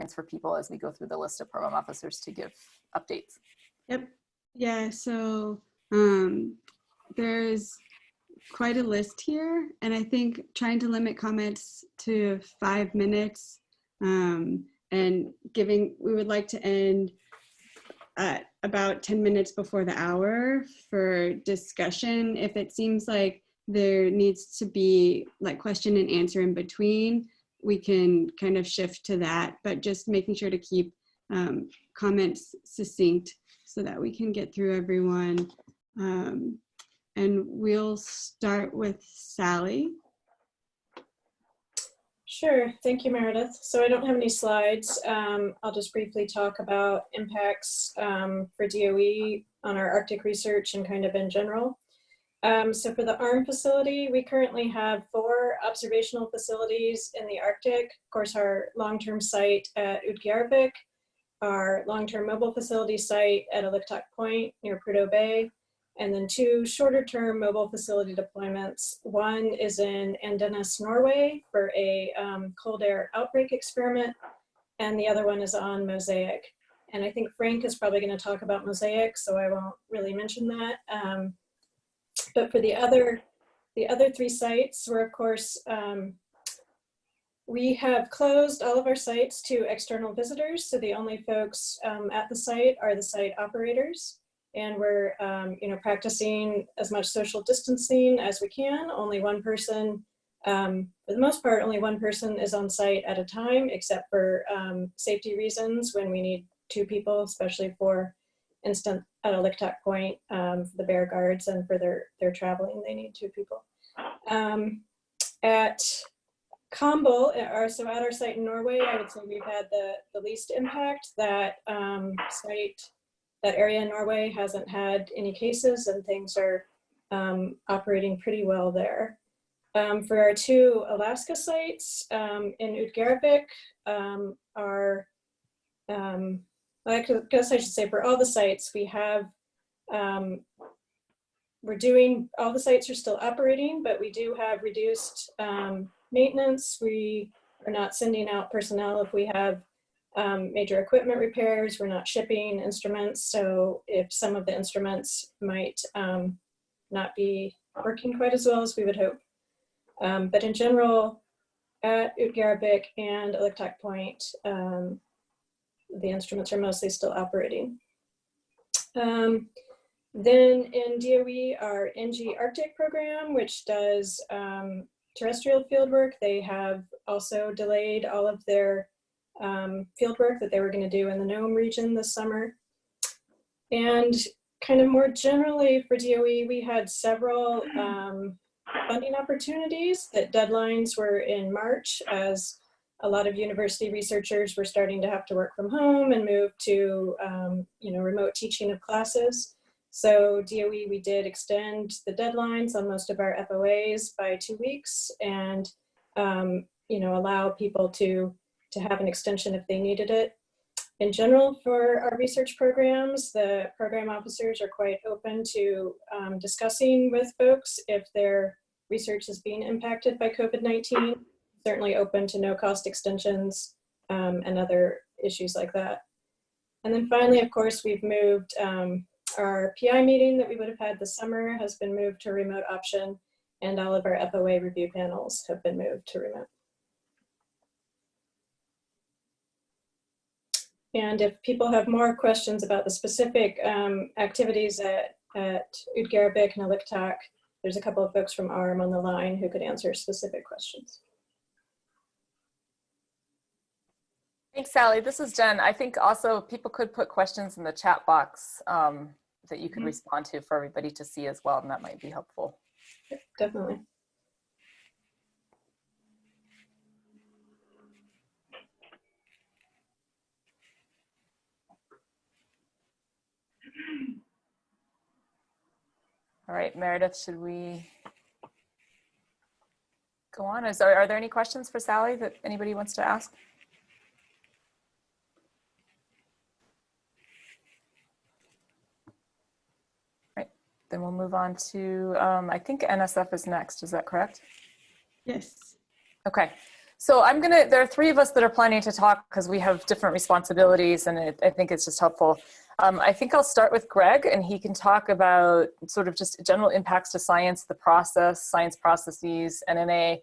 points for people as we go through the list of program officers to give updates. Yep. Yeah, so there's quite a list here, and I think trying to limit comments to 5 minutes, and we would like to end at about 10 minutes before the hour for discussion. If it seems like there needs to be like question and answer in between, we can kind of shift to that, but just making sure to keep comments succinct so that we can get through everyone. And we'll start with Sally. Sure, thank you, Meredith. So I don't have any slides. I'll just briefly talk about impacts for DOE on our Arctic research and kind of in general. So for the ARM facility, we currently have 4 observational facilities in the Arctic. Of course, our long-term site at Utqiagvik, our long-term mobile facility site at Aliktak Point near Prudhoe Bay, and then 2 shorter-term mobile facility deployments. One is in Andenes, Norway for a cold air outbreak experiment, and the other one is on Mosaic. And I think Frank is probably going to talk about Mosaic, so I won't really mention that. But for the other 3 sites, we're of course, we have closed all of our sites to external visitors, so the only folks at the site are the site operators. And we're practicing as much social distancing as we can. Only one person, for the most part, only one person is on site at a time, except for safety reasons when we need 2 people, especially for instance at Aliktak Point, for the bear guards and for their traveling, they need 2 people. At Comble, so at our site in Norway, I would say we've had the least impact. That that area in Norway hasn't had any cases and things are operating pretty well there. For our 2 Alaska sites in Utqiagvik, I guess I should say for all the sites we have, all the sites are still operating, but we do have reduced maintenance. We are not sending out personnel if we have major equipment repairs. We're not shipping instruments, so if some of the instruments might not be working quite as well as we would hope. But in general, at Utqiagvik and Aliktak Point, the instruments are mostly still operating. Then in DOE, our NG Arctic program, which does terrestrial field work, they have also delayed all of their field work that they were going to do in the NOAA region this summer. And kind of more generally for DOE, we had several funding opportunities that deadlines were in March, as a lot of university researchers were starting to have to work from home and move to remote teaching of classes. So DOE, we did extend the deadlines on most of our FOAs by 2 weeks and allow people to have an extension if they needed it. In general, for our research programs, the program officers are quite open to discussing with folks if their research is being impacted by COVID-19, certainly open to no-cost extensions and other issues like that. And then finally, of course, we've moved our PI meeting that we would have had this summer has been moved to a remote option, and all of our FOA review panels have been moved to remote. And if people have more questions about the specific activities at Utqiagvik and Aliktak, there's a couple of folks from ARM on the line who could answer specific questions. Thanks, Sally. This is Jen. I think also people could put questions in the chat box that you could respond to for everybody to see as well, and that might be helpful. Definitely. All right, Meredith, should we go on? Are there any questions for Sally that anybody wants to ask? Right, then we'll move on to, I think NSF is next, is that correct? Yes. Okay, So there are three of us that are planning to talk because we have different responsibilities, and I think it's just helpful. I think I'll start with Greg, and he can talk about sort of just general impacts to science, the process, science processes, NNA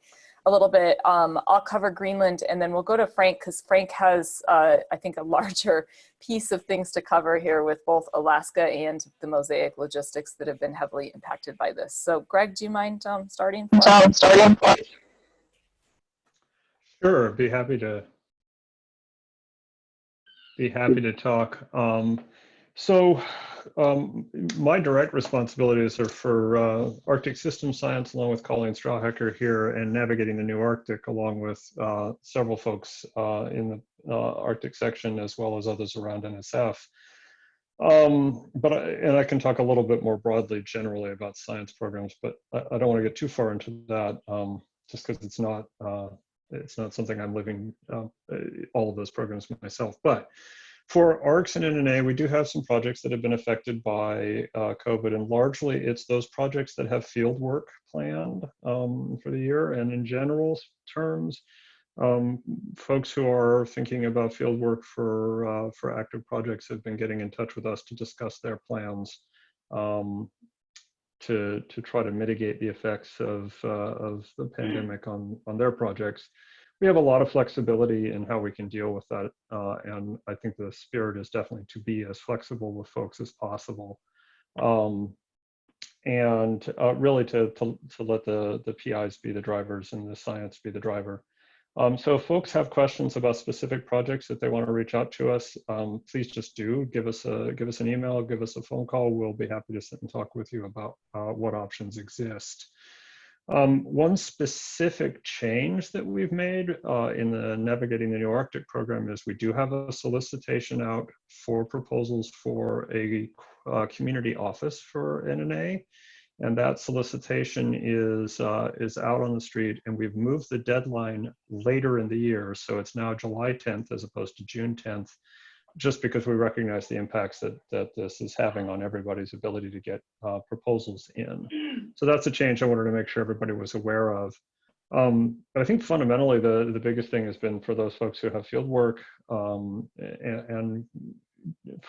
a little bit. I'll cover Greenland, and then we'll go to Frank because Frank has, I think, a larger piece of things to cover here with both Alaska and the mosaic logistics that have been heavily impacted by this. So Greg, do you mind starting? Sure, be happy to talk. My direct responsibilities are for Arctic Systems Science, along with Colleen Strawhecker here, and navigating the new Arctic, along with several folks in the Arctic section, as well as others around NSF. I can talk a little bit more broadly, generally about science programs, but I don't want to get too far into that, just because it's not something I'm living all of those programs myself. But for ARCS and NNA, we do have some projects that have been affected by COVID, and largely it's those projects that have field work planned for the year. And in general terms, folks who are thinking about field work for active projects have been getting in touch with us to discuss their plans to try to mitigate the effects of the pandemic on their projects. We have a lot of flexibility in how we can deal with that, and I think the spirit is definitely to be as flexible with folks as possible, and really to let the PIs be the drivers and the science be the driver. So if folks have questions about specific projects that they want to reach out to us, please just give us an email, give us a phone call. We'll be happy to sit and talk with you about what options exist. One specific change that we've made in the Navigating the New Arctic program is we do have a solicitation out for proposals for a community office for NNA. And that solicitation is out on the street, and we've moved the deadline later in the year. So it's now July 10th as opposed to June 10th, just because we recognize the impacts that this is having on everybody's ability to get proposals in. So that's a change I wanted to make sure everybody was aware of. But I think fundamentally the biggest thing has been for those folks who have field work, and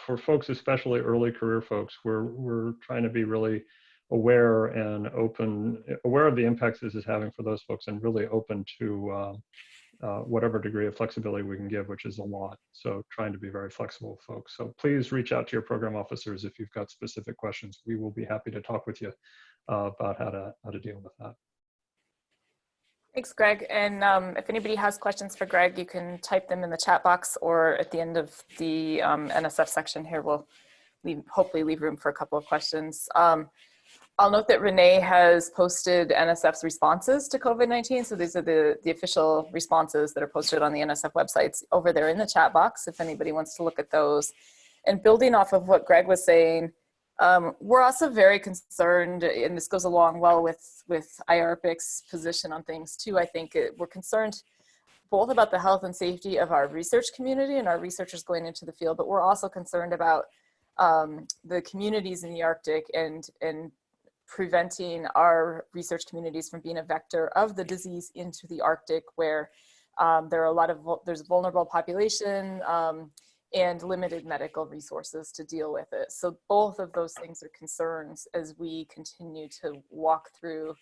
for folks, especially early career folks, we're trying to be really aware of the impacts this is having for those folks, and really open to whatever degree of flexibility we can give, which is a lot. So trying to be very flexible with folks. So please reach out to your program officers if you've got specific questions. We will be happy to talk with you about how to deal with that. Thanks, Greg. And if anybody has questions for Greg, you can type them in the chat box, or at the end of the NSF section here, we'll hopefully leave room for a couple of questions. I'll note that Renee has posted NSF's responses to COVID-19. So these are the official responses that are posted on the NSF websites over there in the chat box, if anybody wants to look at those. And building off of what Greg was saying, we're also very concerned, and this goes along well with IARPIC's position on things too. I think we're concerned both about the health and safety of our research community and our researchers going into the field, but we're also concerned about the communities in the Arctic and preventing our research communities from being a vector of the disease into the Arctic, where there's a vulnerable population and limited medical resources to deal with it. So both of those things are concerns as we continue to walk through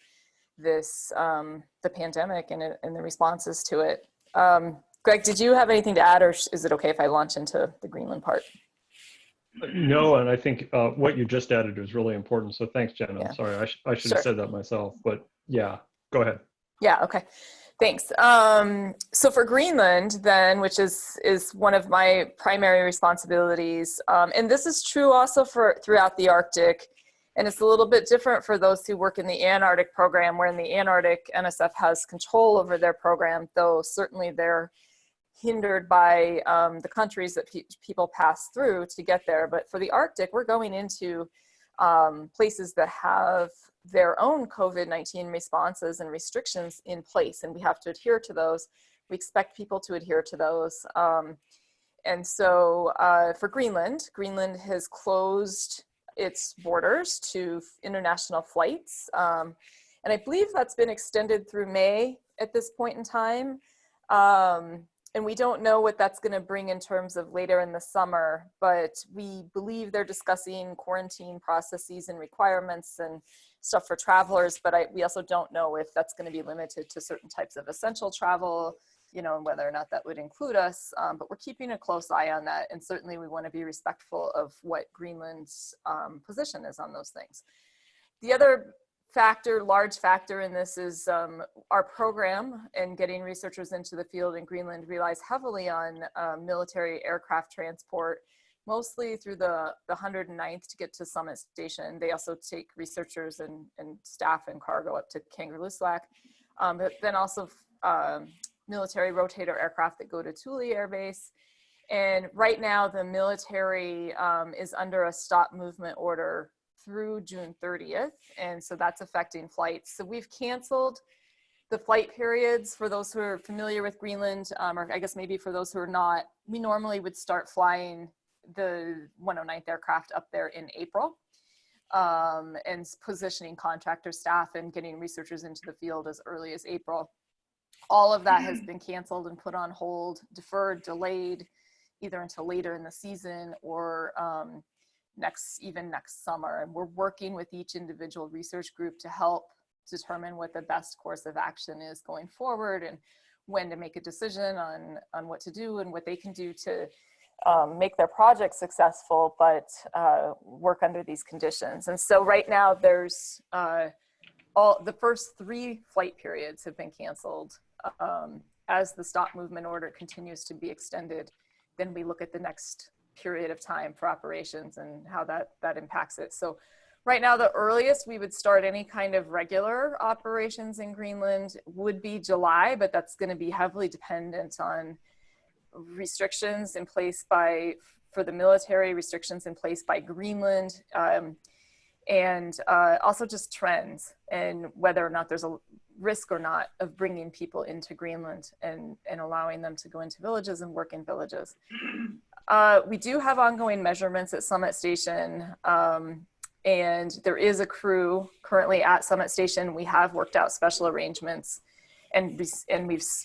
this, the pandemic and the responses to it. Greg, did you have anything to add, or is it okay if I launch into the Greenland part? No, and I think what you just added was really important. So thanks, Jen. I'm sorry, I should have said that myself, but yeah, go ahead. Yeah, okay. Thanks. So for Greenland then, which is one of my primary responsibilities, and this is true also throughout the Arctic, and it's a little bit different for those who work in the Antarctic program, where in the Antarctic, NSF has control over their program, though certainly they're hindered by the countries that people pass through to get there. But for the Arctic, we're going into places that have their own COVID-19 responses and restrictions in place, and we have to adhere to those. We expect people to adhere to those. And so for Greenland has closed its borders to international flights. And I believe that's been extended through May at this point in time. And we don't know what that's going to bring in terms of later in the summer, but we believe they're discussing quarantine processes and requirements and stuff for travelers. But we also don't know if that's going to be limited to certain types of essential travel, you know, and whether or not that would include us. But we're keeping a close eye on that. And certainly we want to be respectful of what Greenland's position is on those things. The other large factor in this is our program and getting researchers into the field in Greenland relies heavily on military aircraft transport, mostly through the 109th to get to Summit Station. They also take researchers and staff and cargo up to Kangerlussuaq, but then also military rotator aircraft that go to Thule Air Base. And right now the military is under a stop movement order through June 30th. And so that's affecting flights. So we've canceled the flight periods for those who are familiar with Greenland, or I guess maybe for those who are not. We normally would start flying the 109th aircraft up there in April, and positioning contractor staff and getting researchers into the field as early as April. All of that has been canceled and put on hold, deferred, delayed, either until later in the season or even next summer. And we're working with each individual research group to help determine what the best course of action is going forward and when to make a decision on what to do and what they can do to make their project successful, but work under these conditions. And so right now there's the first 3 flight periods have been canceled. As the stop movement order continues to be extended, then we look at the next period of time for operations and how that impacts it. So right now, the earliest we would start any kind of regular operations in Greenland would be July, but that's going to be heavily dependent on restrictions in place for the military, restrictions in place by Greenland, and also just trends and whether or not there's a risk or not of bringing people into Greenland and allowing them to go into villages and work in villages. We do have ongoing measurements at Summit Station, and there is a crew currently at Summit Station. We have worked out special arrangements, and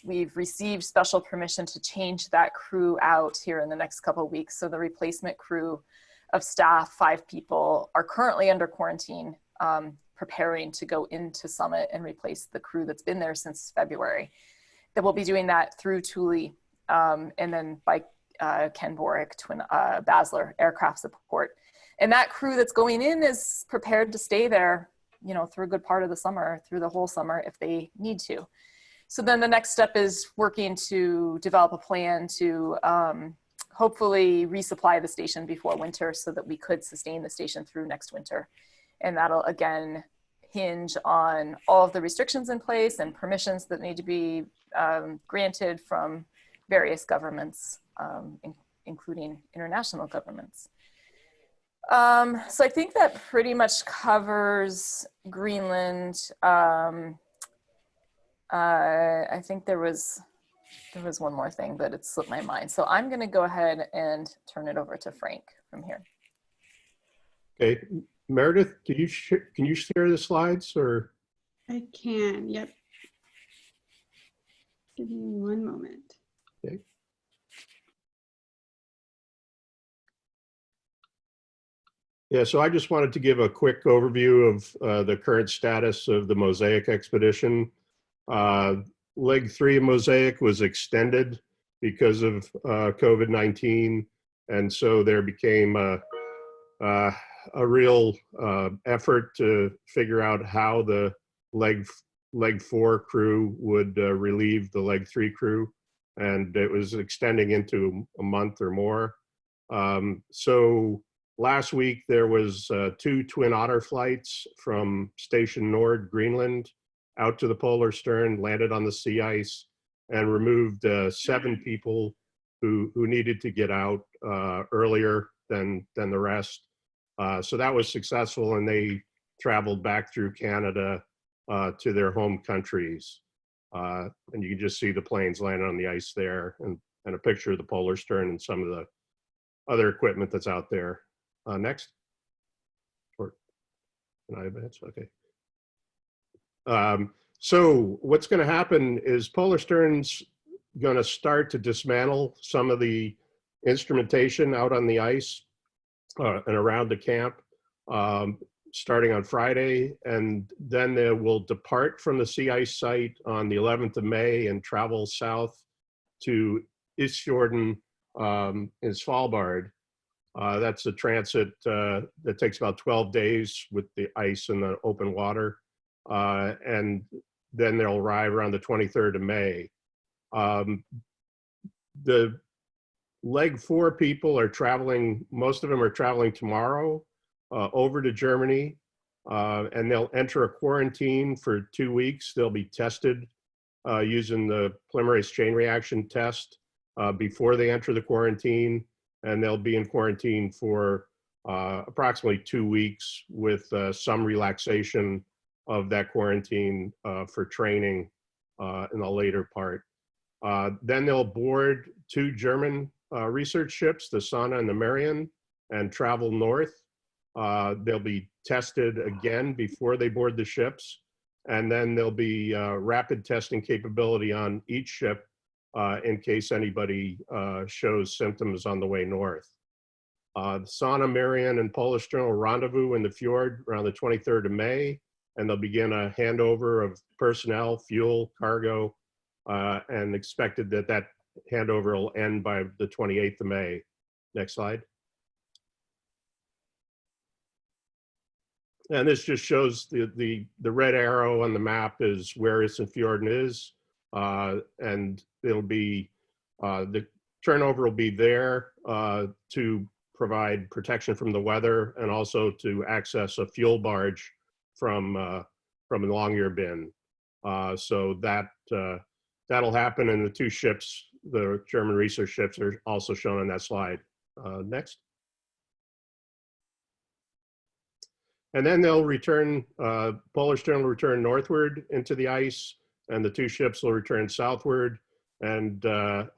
we've received special permission to change that crew out here in the next couple of weeks. So the replacement crew of staff, 5 people, are currently under quarantine, preparing to go into Summit and replace the crew that's been there since February. That we'll be doing that through Thule, and then by Ken Borick, Basler Aircraft Support. And that crew that's going in is prepared to stay there, you know, through a good part of the summer, through the whole summer if they need to. So then the next step is working to develop a plan to hopefully resupply the station before winter so that we could sustain the station through next winter. And that'll again hinge on all of the restrictions in place and permissions that need to be granted from various governments, including international governments. So I think that pretty much covers Greenland. I think there was one more thing, but it slipped my mind. So I'm going to go ahead and turn it over to Frank from here. Okay, Meredith, can you share the slides or? I can, yep. Give me one moment. Okay. Yeah, so I just wanted to give a quick overview of the current status of the Mosaic expedition. Leg 3 of Mosaic was extended because of COVID-19, and so there became a real effort to figure out how the leg 4 crew would relieve the leg 3 crew, and it was extending into a month or more. So last week there was 2 Twin Otter flights from Station Nord, Greenland, out to the polar stern, landed on the sea ice, and removed 7 people who needed to get out earlier than the rest. So that was successful, and they traveled back through Canada to their home countries. And you can just see the planes landing on the ice there, and a picture of the polar stern and some of the other equipment that's out there. Next. Or can I advance? Okay. So what's going to happen is polar sterns going to start to dismantle some of the instrumentation out on the ice and around the camp starting on Friday. And then they will depart from the sea ice site on the 11th of May and travel south to Isfjorden in Svalbard. That's a transit that takes about 12 days with the ice and the open water. And then they'll arrive around the 23rd of May. The leg 4 people are traveling, most of them are traveling tomorrow over to Germany, and they'll enter a quarantine for 2 weeks. They'll be tested using the polymerase chain reaction test before they enter the quarantine, and they'll be in quarantine for approximately 2 weeks with some relaxation of that quarantine for training in the later part. Then they'll board 2 German research ships, the Sanna and the Marion, and travel north. They'll be tested again before they board the ships, and then there'll be rapid testing capability on each ship in case anybody shows symptoms on the way north. The Sanna, Marion, and Polish Journal rendezvous in the fjord around the 23rd of May, and they'll begin a handover of personnel, fuel, cargo, and expected that that handover will end by the 28th of May. Next slide. And this just shows the red arrow on the map is where Isfjorden is, and it'll be, the turnover will be there to provide protection from the weather and also to access a fuel barge from Longyearbyen. So that'll happen, and the 2 ships, the German research ships, are also shown on that slide. Next. And then they'll return, Polish Journal will return northward into the ice, and the 2 ships will return southward. And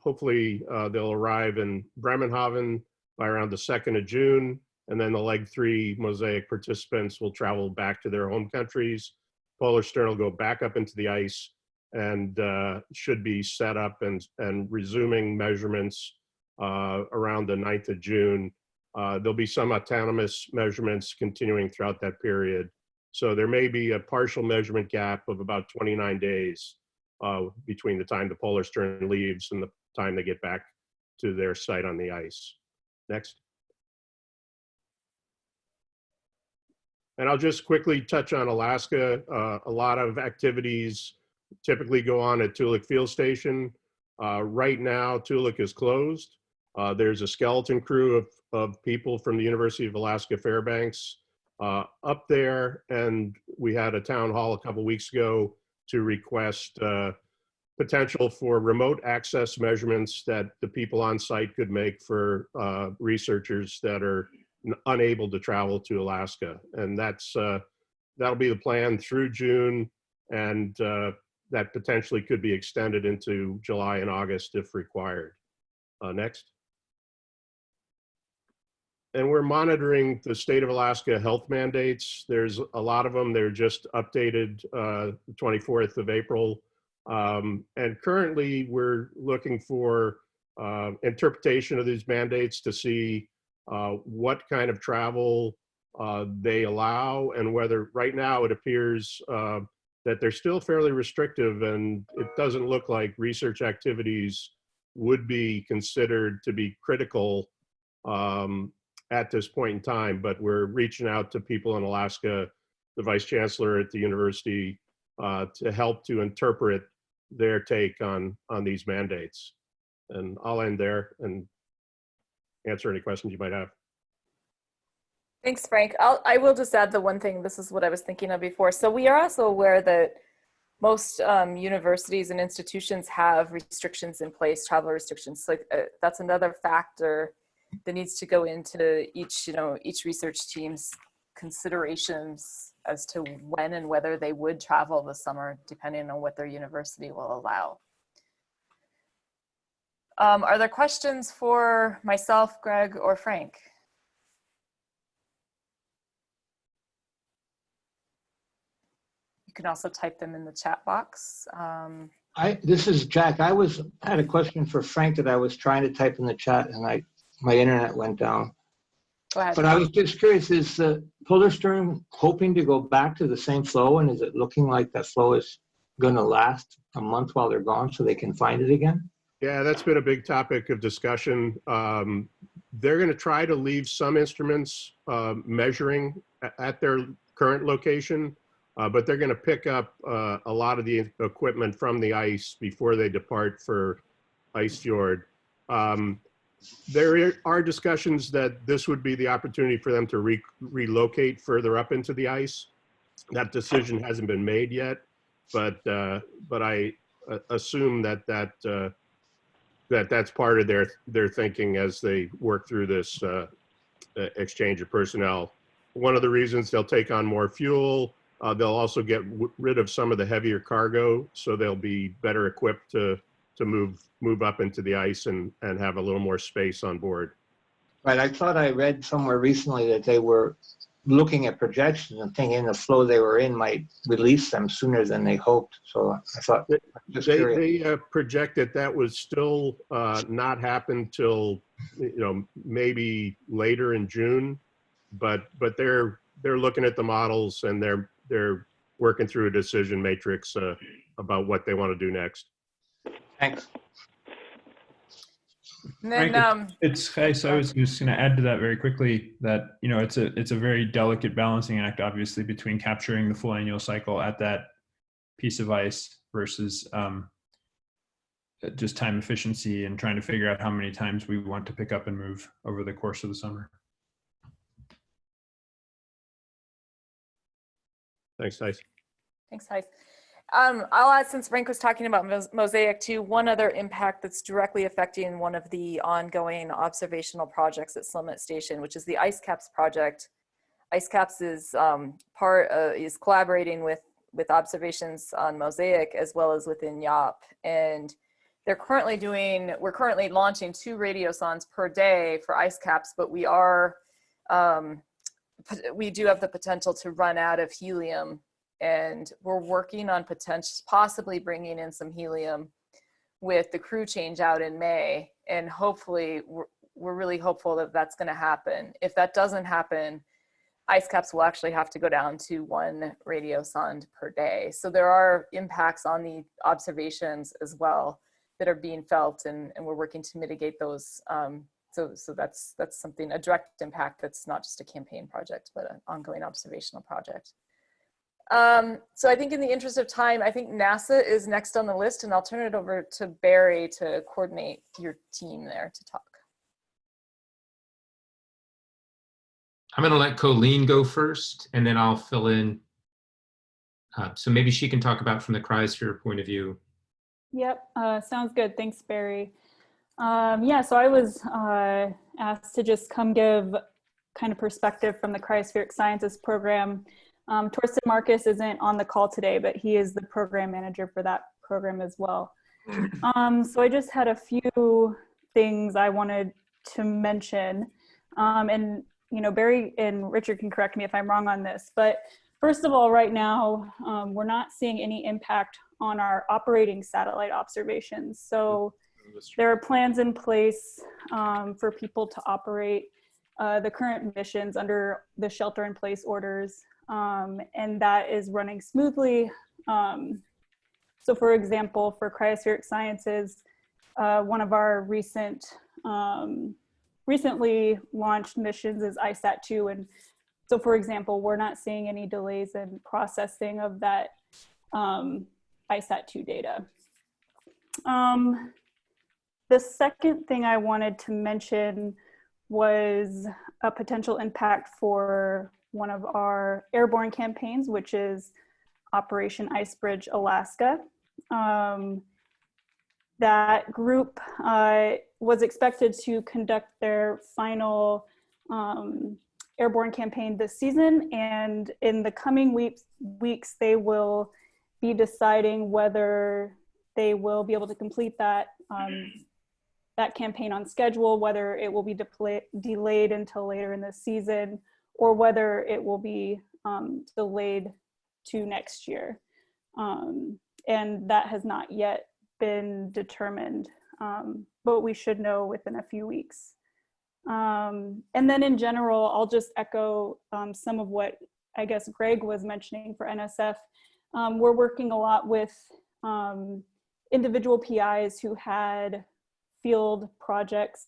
hopefully they'll arrive in Bremenhaven by around the 2nd of June. And then the leg 3 Mosaic participants will travel back to their home countries. Polish Journal will go back up into the ice and should be set up and resuming measurements around the 9th of June. There'll be some autonomous measurements continuing throughout that period. So there may be a partial measurement gap of about 29 days between the time the polar stern leaves and the time they get back to their site on the ice. Next. And I'll just quickly touch on Alaska. A lot of activities typically go on at Toolik Field Station. Right now, Toolik is closed. There's a skeleton crew of people from the University of Alaska Fairbanks up there, and we had a town hall a couple weeks ago to request potential for remote access measurements that the people on site could make for researchers that are unable to travel to Alaska. And that'll be the plan through June, and that potentially could be extended into July and August if required. Next. And we're monitoring the state of Alaska health mandates. There's a lot of them. They're just updated the 24th of April. And currently we're looking for interpretation of these mandates to see what kind of travel they allow, and whether right now it appears that they're still fairly restrictive, and it doesn't look like research activities would be considered to be critical at this point in time. But we're reaching out to people in Alaska, the vice chancellor at the university, to help to interpret their take on these mandates. And I'll end there and answer any questions you might have. Thanks, Frank. I will just add the one thing. This is what I was thinking of before. So we are also aware that most universities and institutions have restrictions in place, travel restrictions. So that's another factor that needs to go into each research team's considerations as to when and whether they would travel this summer, depending on what their university will allow. Are there questions for myself, Greg, or Frank? You can also type them in the chat box. This is Jack. Had a question for Frank that I was trying to type in the chat, and my internet went down. Go ahead. But I was just curious, is the Polar Stream hoping to go back to the same flow, and is it looking like that flow is going to last a month while they're gone so they can find it again? Yeah, that's been a big topic of discussion. They're going to try to leave some instruments measuring at their current location, but they're going to pick up a lot of the equipment from the ice before they depart for Ice Fjord. There are discussions that this would be the opportunity for them to relocate further up into the ice. That decision hasn't been made yet, but I assume that's part of their thinking as they work through this exchange of personnel. One of the reasons they'll take on more fuel, they'll also get rid of some of the heavier cargo, so they'll be better equipped to move up into the ice and have a little more space on board. Right. I thought I read somewhere recently that they were looking at projections and thinking the flow they were in might release them sooner than they hoped. So I thought, just curious. They project that would still not happen till maybe later in June, but they're looking at the models and they're working through a decision matrix about what they want to do next. Thanks. And then, Frank, so I was just going to add to that very quickly that, it's a very delicate balancing act, obviously, between capturing the full annual cycle at that piece of ice versus just time efficiency and trying to figure out how many times we want to pick up and move over the course of the summer. Thanks, Tice. Thanks, Tice. I'll add, since Frank was talking about Mosaic too, one other impact that's directly affecting one of the ongoing observational projects at Summit Station, which is the Ice Caps project. Ice Caps is is collaborating with observations on Mosaic as well as within YOP, and we're currently launching 2 radiosondes per day for Ice Caps, but we do have the potential to run out of helium. And we're working on possibly bringing in some helium with the crew change out in May. And hopefully, we're really hopeful that that's going to happen. If that doesn't happen, Ice Caps will actually have to go down to 1 radiosonde per day. So there are impacts on the observations as well that are being felt, and we're working to mitigate those. So that's something, a direct impact that's not just a campaign project, but an ongoing observational project. So I think in the interest of time, I think NASA is next on the list, and I'll turn it over to Barry to coordinate your team there to talk. I'm going to let Colleen go first, and then I'll fill in. So maybe she can talk about from the cryosphere point of view. Yep, sounds good. Thanks, Barry. Yeah, so I was asked to just come give kind of perspective from the Cryospheric Sciences program. Torsten Marcus isn't on the call today, but he is the program manager for that program as well. So I just had a few things I wanted to mention. And, Barry and Richard can correct me if I'm wrong on this, but first of all, right now, we're not seeing any impact on our operating satellite observations. So there are plans in place for people to operate the current missions under the shelter-in-place orders. And that is running smoothly. So for example, for Cryospheric Sciences, one of our recently launched missions is ISAT-2. And so for example, we're not seeing any delays in processing of that ISAT-2 data. The second thing I wanted to mention was a potential impact for one of our airborne campaigns, which is Operation Icebridge Alaska. That group was expected to conduct their final airborne campaign this season, and in the coming weeks they will be deciding whether they will be able to complete that that campaign on schedule, whether it will be delayed until later in the season, or whether it will be delayed to next year. and that has not yet been determined, but we should know within a few weeks. And then in general, I'll just echo some of what I guess Greg was mentioning for NSF. We're working a lot with individual PIs who had field projects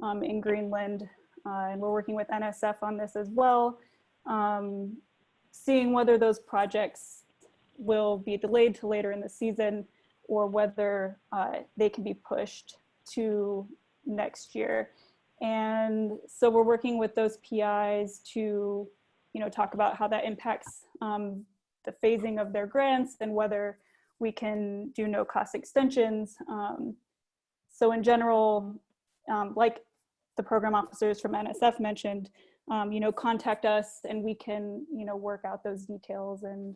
in Greenland, and we're working with NSF on this as well, seeing whether those projects will be delayed to later in the season or whether they can be pushed to next year. And so we're working with those PIs to, talk about how that impacts the phasing of their grants and whether we can do no cost extensions. So in general, like the program officers from NSF mentioned, contact us and we can, work out those details and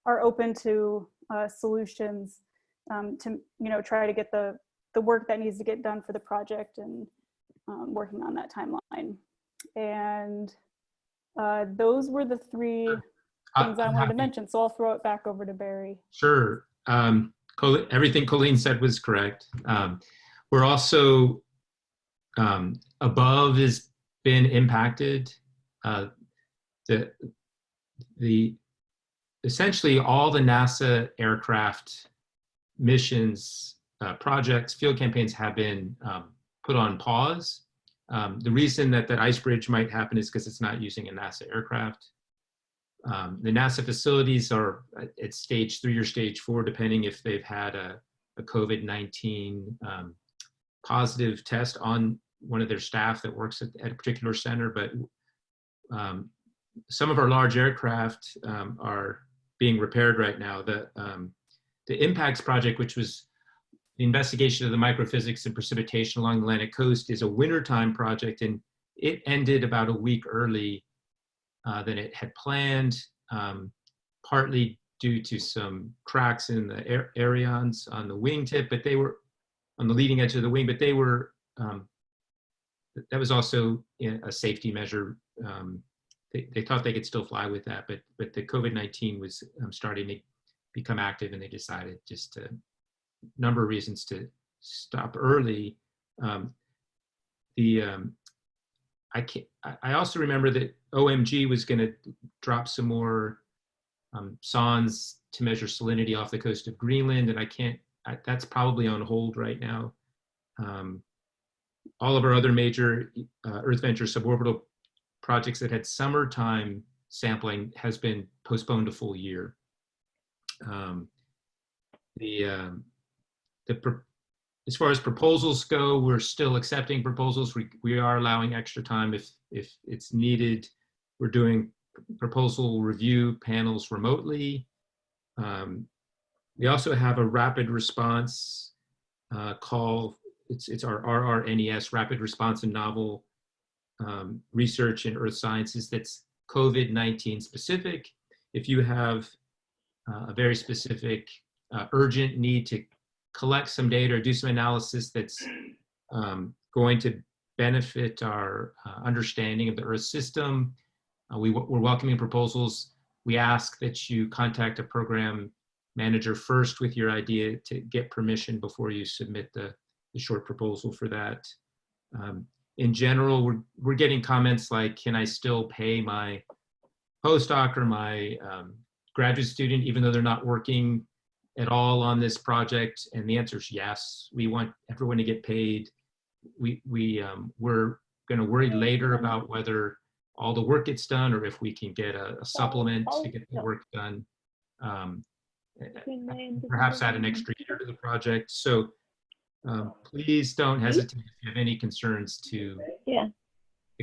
are open to solutions to, try to get the work that needs to get done for the project and working on that timeline. And those were the three things I wanted to mention. So I'll throw it back over to Barry. Sure. Everything Colleen said was correct. We're also above has been impacted. Essentially all the NASA aircraft missions, projects, field campaigns have been put on pause. The reason that ice bridge might happen is because it's not using a NASA aircraft. The NASA facilities are at stage 3 or stage 4, depending if they've had a COVID-19 positive test on one of their staff that works at a particular center. But some of our large aircraft are being repaired right now. The IMPACTS project, which was the investigation of the microphysics and precipitation along the Atlantic coast, is a wintertime project, and it ended about a week early than it had planned, partly due to some cracks in the ailerons on the wingtip, but they were on the leading edge of the wing, but they were, that was also a safety measure. They thought they could still fly with that, but the COVID-19 was starting to become active, and they decided just to, number of reasons, to stop early. I also remember that OMG was going to drop some more sondes to measure salinity off the coast of Greenland, and that's probably on hold right now. All of our other major Earth Venture suborbital projects that had summertime sampling has been postponed a full year. As far as proposals go, we're still accepting proposals. We are allowing extra time if it's needed. We're doing proposal review panels remotely. We also have a rapid response call. It's our RRNES, Rapid Response and Novel Research in Earth Sciences, that's COVID-19 specific. If you have a very specific urgent need to collect some data or do some analysis that's going to benefit our understanding of the Earth system, we're welcoming proposals. We ask that you contact a program manager first with your idea to get permission before you submit the short proposal for that. In general, we're getting comments like, can I still pay my postdoc or my graduate student even though they're not working at all on this project? And the answer is yes. We want everyone to get paid. We're going to worry later about whether all the work gets done or if we can get a supplement to get the work done. Perhaps add an extra year to the project. So please don't hesitate if you have any concerns to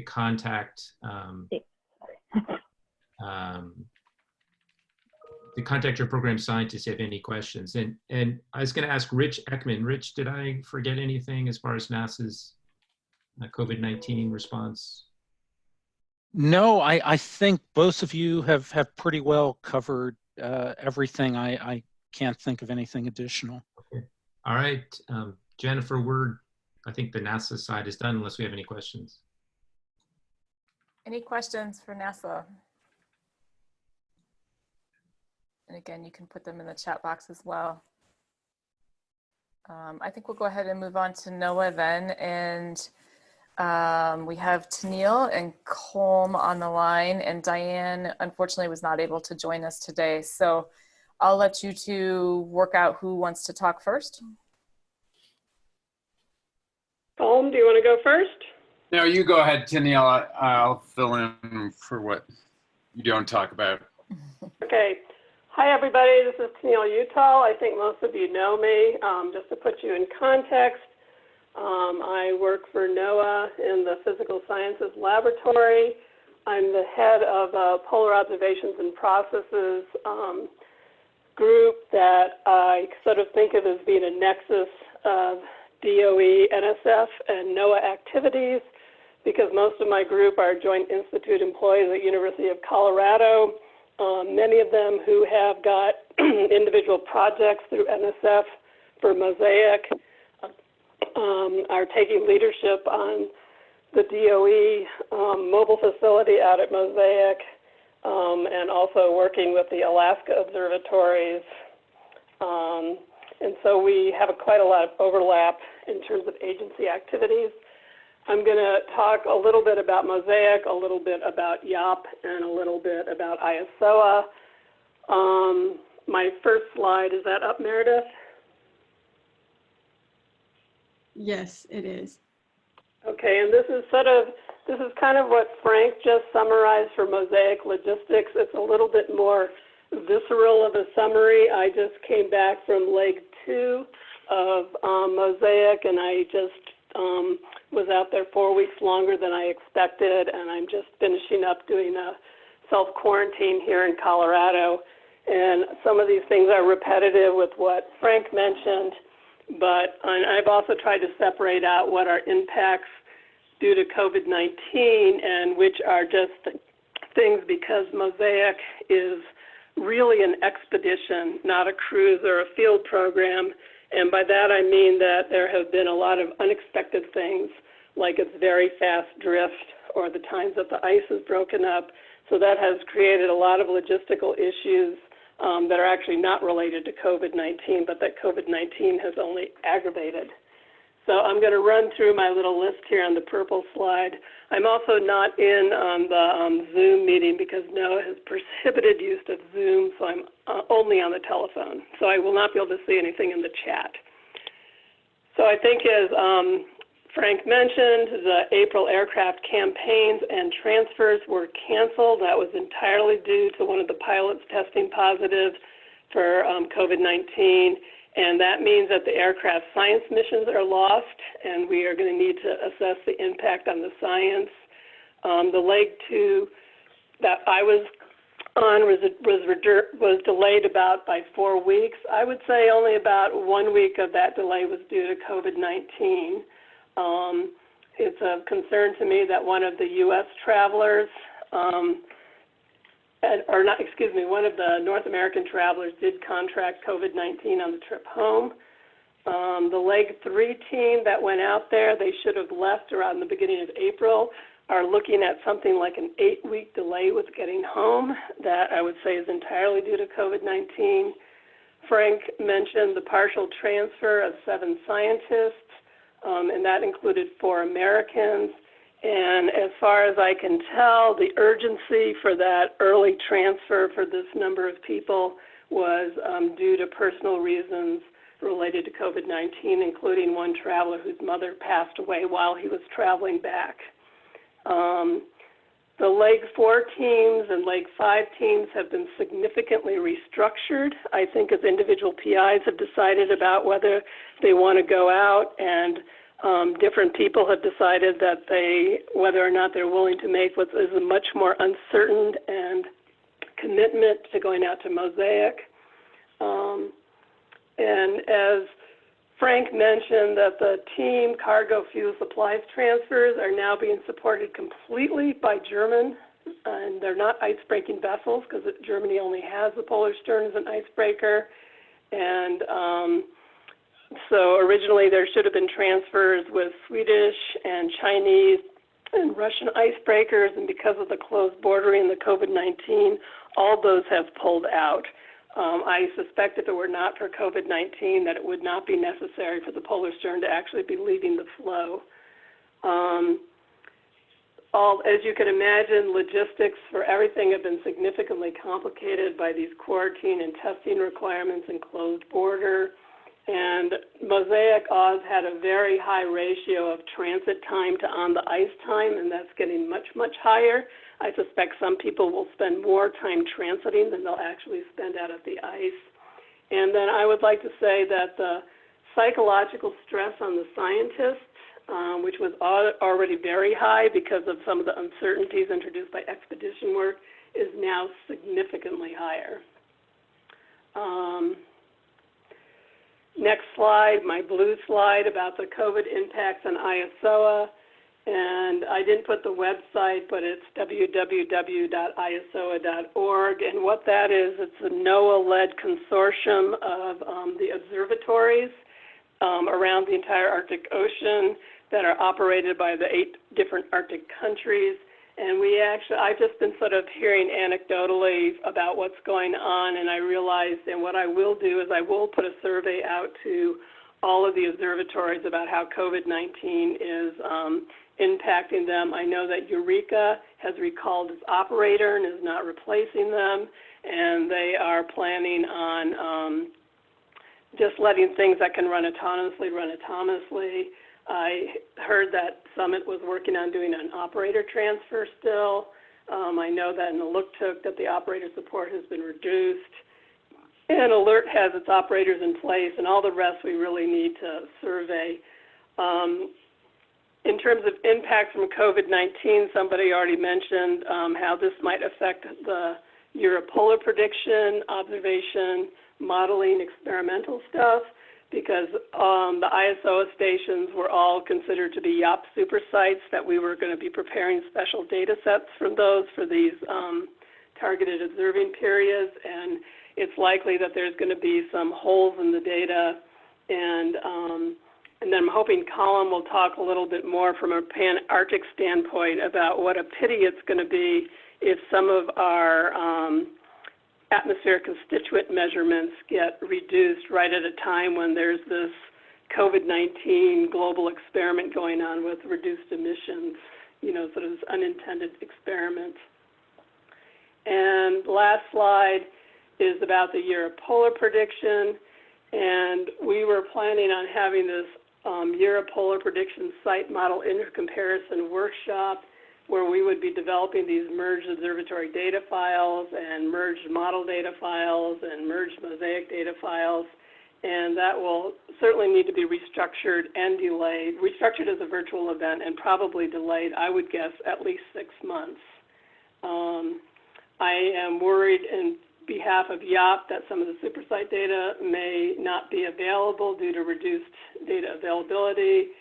contact your program scientist if you have any questions. And I was going to ask Rich Ekman. Rich, did I forget anything as far as NASA's COVID-19 response? No, I think both of you have pretty well covered everything. I can't think of anything additional. Okay. All right. Jennifer, I think the NASA side is done unless we have any questions. Any questions for NASA? And again, you can put them in the chat box as well. I think we'll go ahead and move on to NOAA then. And we have Tennille and Colm on the line, and Diane unfortunately was not able to join us today. So I'll let you two work out who wants to talk first. Colm, do you want to go first? No, you go ahead, Tennille. I'll fill in for what you don't talk about. Okay. Hi, everybody. This is Tennille Utah. I think most of you know me. Just to put you in context, I work for NOAA in the Physical Sciences Laboratory. I'm the head of Polar Observations and Processes group that I sort of think of as being a nexus of DOE, NSF, and NOAA activities, because most of my group are Joint Institute employees at University of Colorado. Many of them who have got individual projects through NSF for Mosaic are taking leadership on the DOE mobile facility out at Mosaic, and also working with the Alaska observatories. And so we have quite a lot of overlap in terms of agency activities. I'm going to talk a little bit about Mosaic, a little bit about YOP, and a little bit about ISOA. My first slide, is that up, Meredith? Yes, it is. Okay, and this is kind of what Frank just summarized for Mosaic logistics. It's a little bit more visceral of a summary. I just came back from leg 2 of Mosaic, and I just was out there 4 weeks longer than I expected, and I'm just finishing up doing a self-quarantine here in Colorado. And some of these things are repetitive with what Frank mentioned, but I've also tried to separate out what are impacts due to COVID-19 and which are just things because Mosaic is really an expedition, not a cruise or a field program. And by that I mean that there have been a lot of unexpected things, like its very fast drift or the times that the ice has broken up. So that has created a lot of logistical issues that are actually not related to COVID-19, but that COVID-19 has only aggravated. So I'm going to run through my little list here on the purple slide. I'm also not in the Zoom meeting because NOAA has prohibited use of Zoom, so I'm only on the telephone. So I will not be able to see anything in the chat. So I think as Frank mentioned, the April aircraft campaigns and transfers were canceled. That was entirely due to one of the pilots testing positive for COVID-19. And that means that the aircraft science missions are lost, and we are going to need to assess the impact on the science. The leg 2 that I was on was delayed about by 4 weeks. I would say only about 1 week of that delay was due to COVID-19. It's of concern to me that one of the U.S. travelers, one of the North American travelers did contract COVID-19 on the trip home. The leg 3 team that went out there, they should have left around the beginning of April, are looking at something like an 8-week delay with getting home. That I would say is entirely due to COVID-19. Frank mentioned the partial transfer of 7 scientists, and that included 4 Americans. And as far as I can tell, the urgency for that early transfer for this number of people was due to personal reasons related to COVID-19, including one traveler whose mother passed away while he was traveling back. The leg 4 teams and leg 5 teams have been significantly restructured. I think as individual PIs have decided about whether they want to go out, and different people have decided that whether or not they're willing to make what is a much more uncertain and commitment to going out to Mosaic. And as Frank mentioned, that the team cargo fuel supplies transfers are now being supported completely by German, and they're not ice-breaking vessels because Germany only has the Polar Stern as an icebreaker. And so originally there should have been transfers with Swedish and Chinese and Russian icebreakers, and because of the closed border and the COVID-19, all those have pulled out. I suspect if it were not for COVID-19 that it would not be necessary for the polar stern to actually be leaving the flow. As you can imagine, logistics for everything have been significantly complicated by these quarantine and testing requirements and closed border. And Mosaic Oz had a very high ratio of transit time to on the ice time, and that's getting much, much higher. I suspect some people will spend more time transiting than they'll actually spend out at the ice. And then I would like to say that the psychological stress on the scientists, which was already very high because of some of the uncertainties introduced by expedition work, is now significantly higher. Next slide, my blue slide about the COVID impacts on ISOA. And I didn't put the website, but it's www.isoa.org. And what that is, it's a NOAA-led consortium of the observatories around the entire Arctic Ocean that are operated by the 8 different Arctic countries. And I've just been sort of hearing anecdotally about what's going on, and I realized, and what I will do is I will put a survey out to all of the observatories about how COVID-19 is impacting them. I know that Eureka has recalled its operator and is not replacing them, and they are planning on just letting things that can run autonomously. I heard that Summit was working on doing an operator transfer still. I know that in Aluktuk that the operator support has been reduced. And Alert has its operators in place, and all the rest we really need to survey. In terms of impacts from COVID-19, somebody already mentioned how this might affect the Europolar prediction, observation, modeling, experimental stuff, because the ISOA stations were all considered to be YOP super sites that we were going to be preparing special data sets from those for these targeted observing periods, and it's likely that there's going to be some holes in the data, and then I'm hoping Colin will talk a little bit more from a pan-Arctic standpoint about what a pity it's going to be if some of our atmospheric constituent measurements get reduced right at a time when there's this COVID-19 global experiment going on with reduced emissions, sort of this unintended experiment. And last slide is about the Europolar prediction, and we were planning on having this Europolar prediction site model intercomparison workshop where we would be developing these merged observatory data files and merged model data files and merged mosaic data files, and that will certainly need to be restructured and delayed, restructured as a virtual event and probably delayed, I would guess, at least 6 months. I am worried in behalf of YOP that some of the supersite data may not be available due to reduced data availability.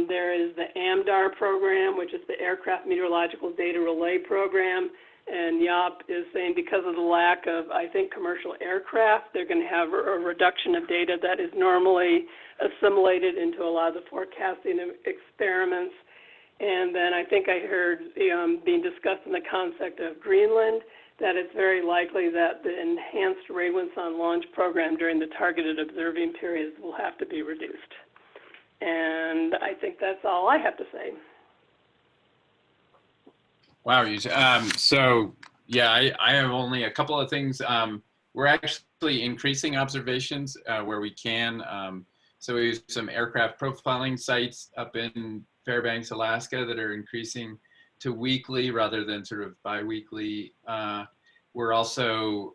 There is the AMDAR program, which is the Aircraft Meteorological Data Relay Program, and YOP is saying because of the lack of, I think, commercial aircraft, they're going to have a reduction of data that is normally assimilated into a lot of the forecasting experiments. And then I think I heard being discussed in the concept of Greenland, that it's very likely that the enhanced Rainwind launch program during the targeted observing periods will have to be reduced. And I think that's all I have to say. Wow. So yeah, I have only a couple of things. We're actually increasing observations where we can. So we use some aircraft profiling sites up in Fairbanks, Alaska that are increasing to weekly rather than sort of bi-weekly. We're also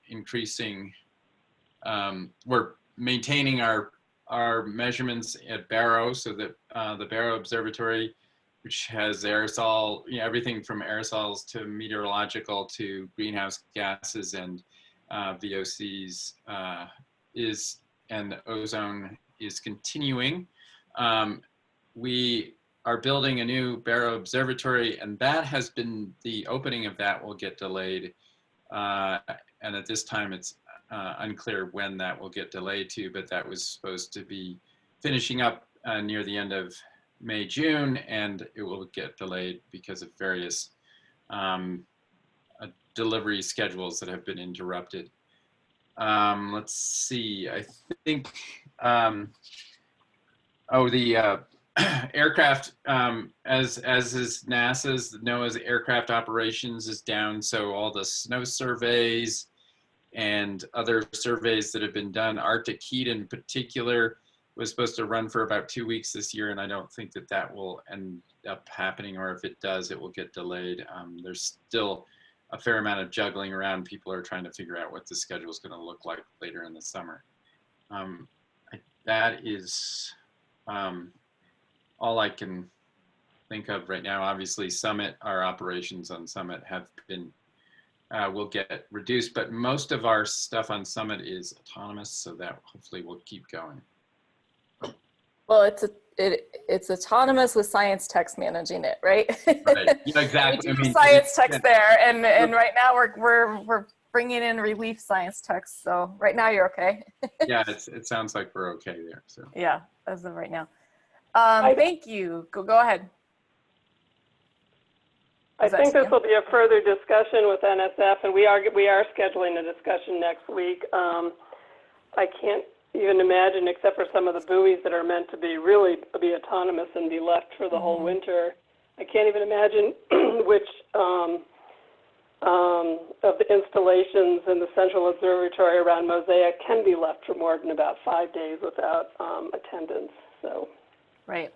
increasing, we're maintaining our measurements at Barrow, so that the Barrow Observatory, which has aerosol, everything from aerosols to meteorological to greenhouse gases and VOCs and ozone is continuing. We are building a new Barrow Observatory, and that has been, the opening of that will get delayed. And at this time, it's unclear when that will get delayed to, but that was supposed to be finishing up near the end of May, June, and it will get delayed because of various delivery schedules that have been interrupted. Let's see, I think, the aircraft, as is NASA's, NOAA's aircraft operations is down. So all the snow surveys and other surveys that have been done, Arctic heat in particular, was supposed to run for about 2 weeks this year. And I don't think that that will end up happening, or if it does, it will get delayed. There's still a fair amount of juggling around. People are trying to figure out what the schedule is going to look like later in the summer. That is all I can think of right now. Obviously, Summit, our operations on Summit have been, will get reduced, but most of our stuff on Summit is autonomous, so that hopefully will keep going. Well, it's autonomous with science techs managing it, right? Right. Yeah, exactly. We do science techs there, and right now we're bringing in relief science techs. So right now you're okay. Yeah, it sounds like we're okay there. So yeah, as of right now. Thank you. Go ahead. I think this will be a further discussion with NSF, and we are scheduling a discussion next week. I can't even imagine, except for some of the buoys that are meant to be really be autonomous and be left for the whole winter. I can't even imagine which of the installations in the Central Observatory around Mosaic can be left for more than about 5 days without attendance. So. Right.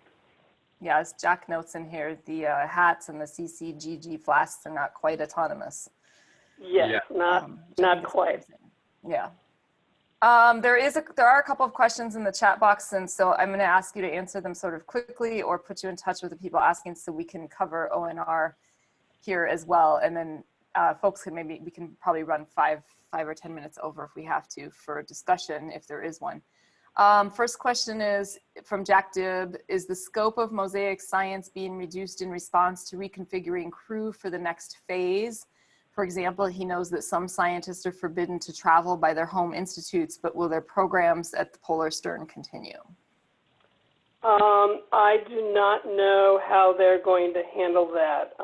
Yeah, as Jack notes in here, the hats and the CCGG flasks are not quite autonomous. Yes, yeah. Not quite. Yeah. There are a couple of questions in the chat box, and so I'm going to ask you to answer them sort of quickly, or put you in touch with the people asking, so we can cover ONR here as well. And then folks can we can probably run 5 or 10 minutes over if we have to for a discussion, if there is one. First question is from Jack Dibb. Is the scope of Mosaic science being reduced in response to reconfiguring crew for the next phase? For example, he knows that some scientists are forbidden to travel by their home institutes, but will their programs at the Polar Stern continue? I do not know how they're going to handle that.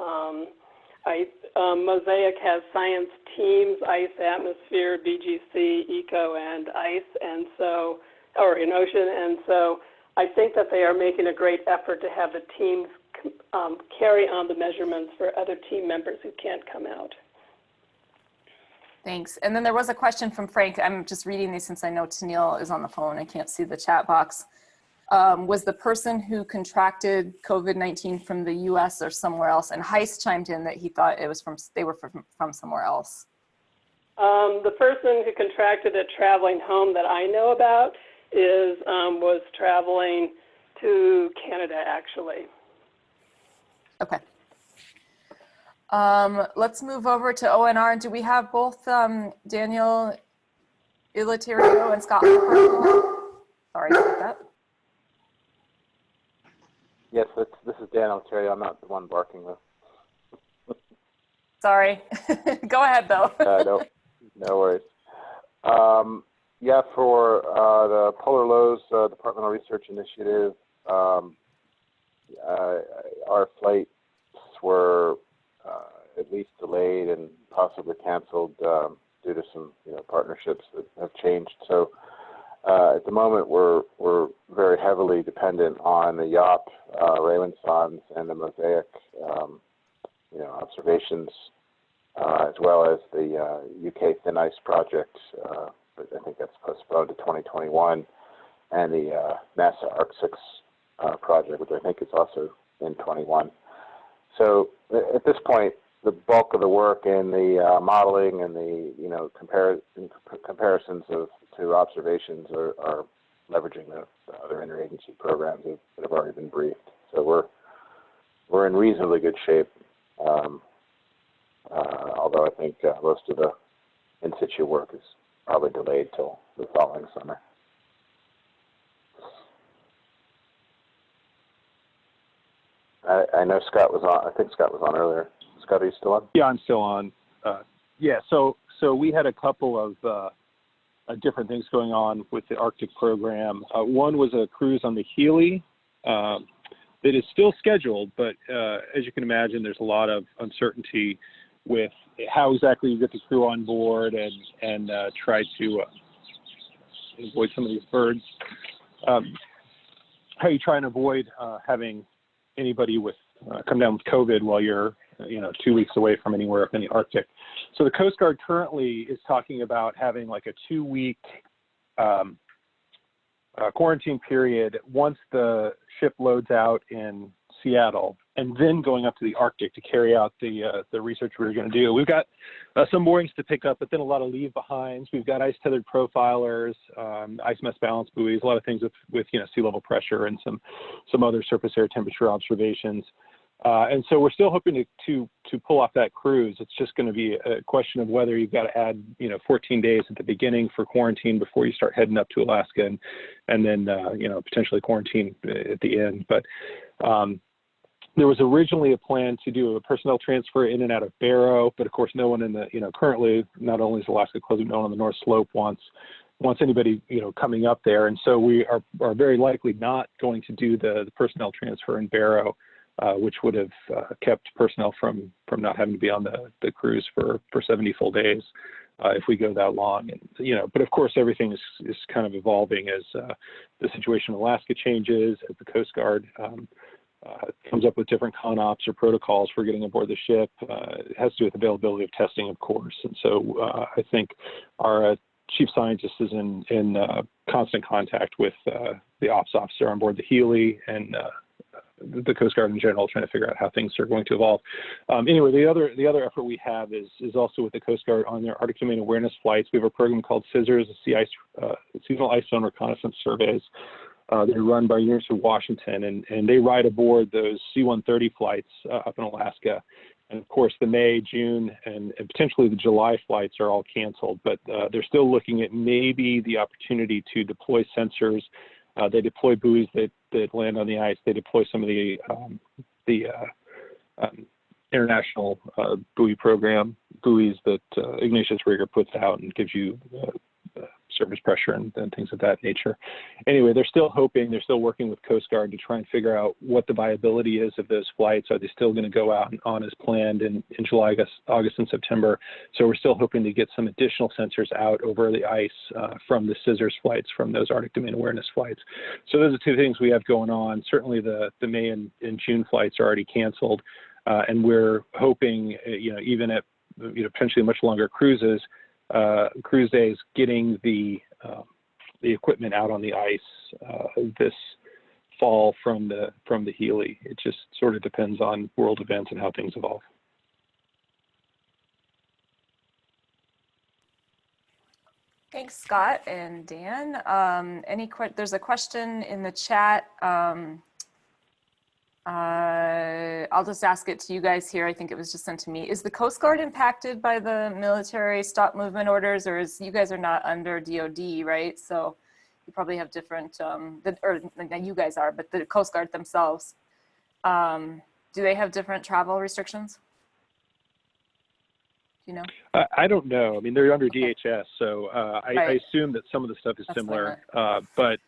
Mosaic has science teams, ice, atmosphere, BGC, eco, and ice, and so, or in ocean, and so I think that they are making a great effort to have the teams carry on the measurements for other team members who can't come out. Thanks. And then there was a question from Frank. I'm just reading these since I know Tennille is on the phone. I can't see the chat box. Was the person who contracted COVID-19 from the US or somewhere else? And Heist chimed in that he thought it was they were from somewhere else. The person who contracted it traveling home that I know about was traveling to Canada, actually. Okay. Let's move over to ONR. Do we have both Daniel Ilatario and Scott Harper? Sorry about that. Yes, this is Dan Ilatario. I'm not the one barking though. Sorry. Go ahead though. No worries. Yeah, for the Polar Lows Departmental Research Initiative, our flights were at least delayed and possibly canceled due to some partnerships that have changed. So at the moment, we're very heavily dependent on the YOP, Raymond-Sons, and the Mosaic observations, as well as the UK Thin Ice Project. But I think that's postponed to 2021, and the NASA ARC-6 project, which I think is also in 21. So at this point, the bulk of the work in the modeling and the comparisons to observations are leveraging the other interagency programs that have already been briefed. So we're in reasonably good shape, although I think most of the in situ work is probably delayed till the following summer. I know Scott was on. I think Scott was on earlier. Scott, are you still on? Yeah, I'm still on. Yeah, so we had a couple of different things going on with the Arctic program. One was a cruise on the Healy that is still scheduled, but as you can imagine, there's a lot of uncertainty with how exactly you get the crew on board and try to avoid some of these birds. How you try and avoid having anybody with come down with COVID while you're 2 weeks away from anywhere up in the Arctic. So the Coast Guard currently is talking about having like a 2-week quarantine period once the ship loads out in Seattle, and then going up to the Arctic to carry out the research we're going to do. We've got some moorings to pick up, but then a lot of leave behinds. We've got ice tethered profilers, ice mass balance buoys, a lot of things with sea level pressure and some other surface air temperature observations. And so we're still hoping to pull off that cruise. It's just going to be a question of whether you've got to add 14 days at the beginning for quarantine before you start heading up to Alaska, and then potentially quarantine at the end. But there was originally a plan to do a personnel transfer in and out of Barrow, but of course no one in the currently, not only is Alaska closed, no one on the North Slope wants anybody coming up there, and so we are very likely not going to do the personnel transfer in Barrow, which would have kept personnel from not having to be on the cruise for 70 full days if we go that long. And but of course everything is kind of evolving as the situation in Alaska changes, as the Coast Guard comes up with different con-ops or protocols for getting aboard the ship. It has to do with availability of testing, of course. And so I think our chief scientist is in constant contact with the ops officer on board the Healy and the Coast Guard in general, trying to figure out how things are going to evolve. Anyway, the other effort we have is also with the Coast Guard on their Arctic domain awareness flights. We have a program called Scissors, seasonal ice zone reconnaissance surveys. They're run by University of Washington, and they ride aboard those C-130 flights up in Alaska. And of course, the May, June, and potentially the July flights are all canceled, but they're still looking at maybe the opportunity to deploy sensors. They deploy buoys that land on the ice. They deploy some of the international buoy program buoys that Ignatius Rigger puts out and gives you surface pressure and things of that nature. Anyway, they're still working with Coast Guard to try and figure out what the viability is of those flights. Are they still going to go out on as planned in July, August, and September? So we're still hoping to get some additional sensors out over the ice from the Scissors flights, from those Arctic domain awareness flights. So those are two things we have going on. Certainly the May and June flights are already canceled, and we're hoping, even at potentially much longer cruise days, getting the equipment out on the ice this fall from the Healy. It just sort of depends on world events and how things evolve. Thanks, Scott and Dan. There's a question in the chat. I'll just ask it to you guys here. I think it was just sent to me. Is the Coast Guard impacted by the military stop movement orders, or you guys are not under DOD, right? So you probably have different, or you guys are, but the Coast Guard themselves, do they have different travel restrictions? Do you know? I don't know. I mean, they're under DHS, so I assume that some of the stuff is similar, but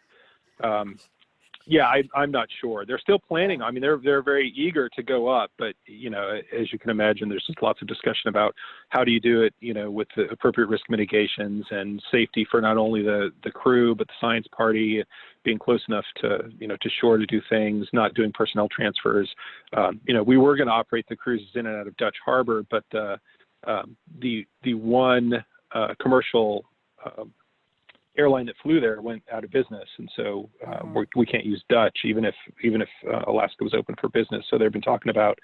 yeah, I'm not sure. They're still planning. I mean, they're very eager to go up, but as you can imagine, there's just lots of discussion about how do you do it, with the appropriate risk mitigations and safety for not only the crew but the science party, being close enough to to shore to do things, not doing personnel transfers. We were going to operate the cruises in and out of Dutch Harbor, but the one commercial airline that flew there went out of business, and so we can't use Dutch even if Alaska was open for business. So they've been talking about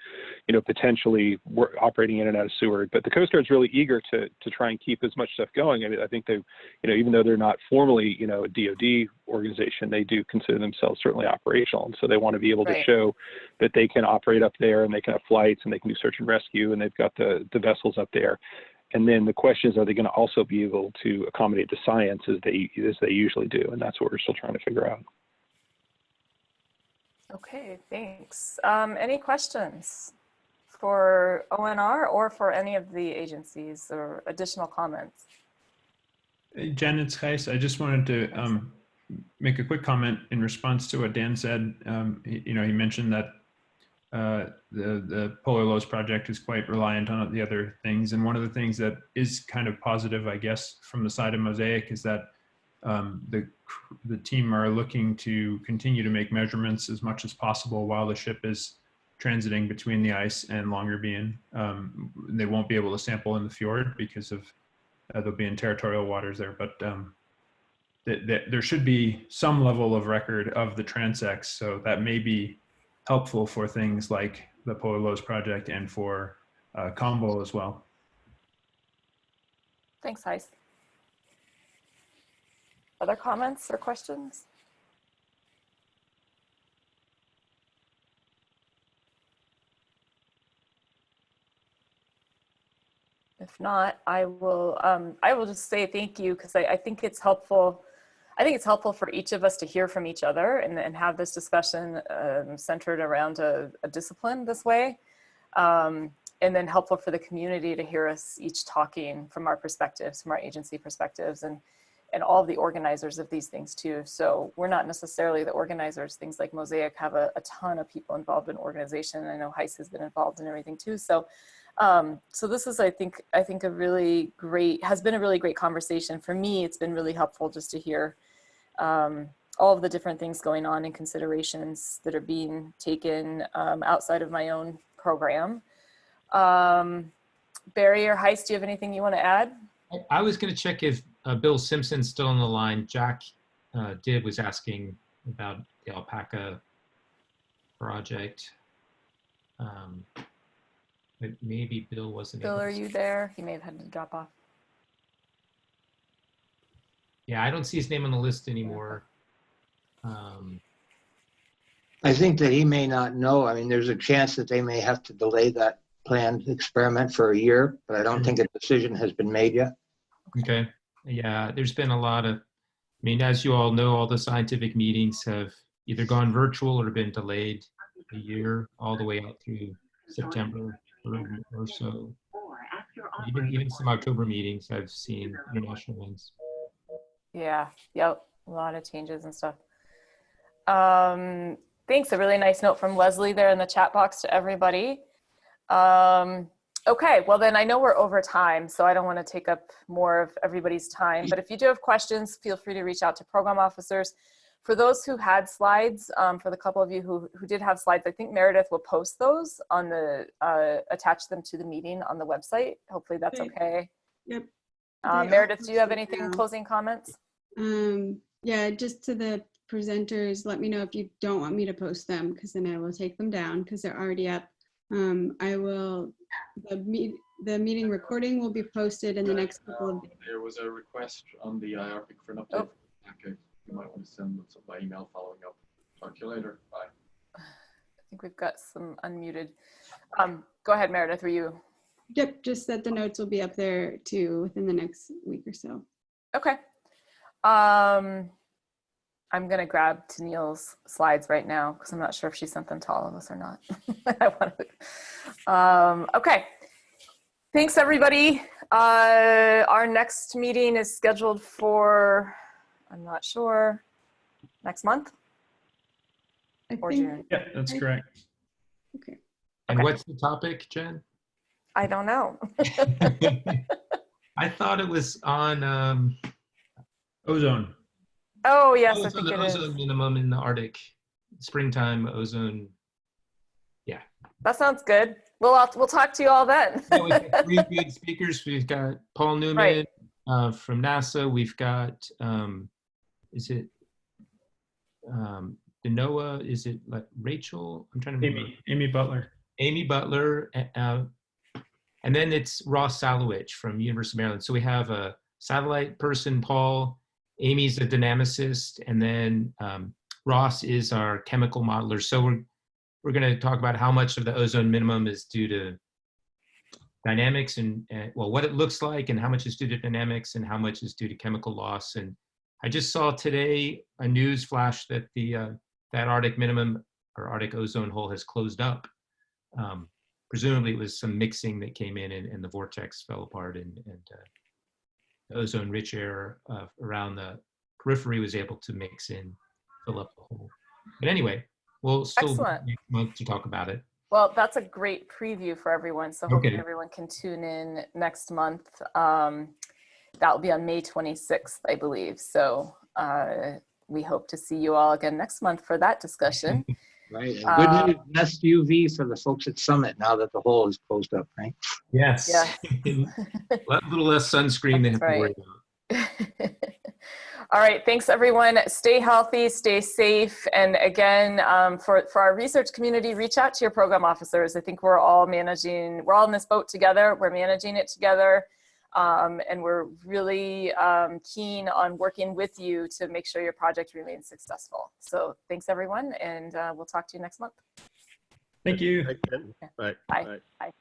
potentially operating in and out of Seward, but the Coast Guard's really eager to try and keep as much stuff going. I mean, I think they even though they're not formally a DoD organization, they do consider themselves certainly operational, and so they want to be able to show that they can operate up there and they can have flights and they can do search and rescue, and they've got the vessels up there. And then the question is, are they going to also be able to accommodate the science as they usually do? And that's what we're still trying to figure out. Okay, thanks. Any questions for ONR or for any of the agencies, or additional comments? Jen, it's Gijs. I just wanted to make a quick comment in response to what Dan said. He mentioned that the Polar Lows project is quite reliant on the other things. And one of the things that is kind of positive, I guess, from the side of Mosaic is that the team are looking to continue to make measurements as much as possible while the ship is transiting between the ice and Longyearbyen. They won't be able to sample in the fjord because of they'll be in territorial waters there, but there should be some level of record of the transects, so that may be helpful for things like the Polar Lows project and for Combo as well. Thanks, Heis. Other comments or questions? If not, I will just say thank you, because I think it's helpful. I think it's helpful for each of us to hear from each other and have this discussion centered around a discipline this way. And then helpful for the community to hear us each talking from our perspectives, from our agency perspectives, and all of the organizers of these things too. So we're not necessarily the organizers. Things like Mosaic have a ton of people involved in organization. I know Heis has been involved in everything too. So so this is, I think a really great, has been a really great conversation. For me, it's been really helpful just to hear all of the different things going on and considerations that are being taken outside of my own program. Barry or Heis, do you have anything you want to add? I was going to check if Bill Simpson's still on the line. Jack was asking about the alpaca project. But maybe Bill wasn't. Bill, are you there? He may have had to drop off. Yeah, I don't see his name on the list anymore. I think that he may not know. I mean, there's a chance that they may have to delay that planned experiment for a year, but I don't think a decision has been made yet. Okay. Yeah, there's been a lot of, I mean, as you all know, all the scientific meetings have either gone virtual or been delayed a year, all the way out through September or so. Even some October meetings I've seen, international ones. Yeah, yep, a lot of changes and stuff. Thanks, a really nice note from Leslie there in the chat box to everybody. Okay, well then I know we're over time, so I don't want to take up more of everybody's time, but if you do have questions, feel free to reach out to program officers. For those who had slides, for the couple of you who did have slides, I think Meredith will post those on the, attach them to the meeting on the website. Hopefully that's okay. Yep. Meredith, do you have anything, closing comments? Yeah, just to the presenters, let me know if you don't want me to post them, because then I will take them down because they're already up. The meeting recording will be posted in the next couple of days. There was a request on the Arctic for an update. Okay, you might want to send them by email following up. Talk to you later. Bye. I think we've got some unmuted. Go ahead, Meredith, were you? Yep, just that the notes will be up there too within the next week or so. Okay. I'm gonna grab Tennille's slides right now because I'm not sure if she sent them to all of us or not. Okay. Thanks, everybody. Our next meeting is scheduled for, I'm not sure, next month? Or June? Yeah, that's correct. Okay. And what's the topic, Jen? I don't know. I thought it was on ozone. Oh, yes, I I think the it ozone is. minimum in the Arctic. Springtime ozone. Yeah. That sounds good. We'll talk to you all then. Yeah, we've got 3 good speakers. We've got Paul Newman from NASA. We've got, is it the NOAA? Is it like Rachel? I'm trying to remember. Amy Butler. Amy Butler. And then it's Ross Salowich from University of Maryland. So we have a satellite person, Paul. Amy's a dynamicist, and then Ross is our chemical modeler. So we're going to talk about how much of the ozone minimum is due to dynamics and well, what it looks like, and how much is due to dynamics, and how much is due to chemical loss. And I just saw today a news flash that that Arctic minimum or Arctic ozone hole has closed up. Presumably it was some mixing that came in and the vortex fell apart, and the ozone-rich air around the periphery was able to mix in, fill up the hole. But anyway, we'll still be next month to talk about it. Well, that's a great preview for everyone. So hopefully Okay. everyone can tune in next month. That will be on May 26th, I believe. So we hope to see you all again next month for that discussion. Right. And good news, less UV for the folks at Summit now that the hole is closed up, right? Yes. Yes. A little less sunscreen they have to worry about. All right, thanks everyone. Stay healthy, stay safe. And again, for our research community, reach out to your program officers. I think we're all in this boat together. We're managing it together. And we're really keen on working with you to make sure your project remains successful. So thanks everyone, and we'll talk to you next month. Thank you. Bye. Bye. Bye. Bye.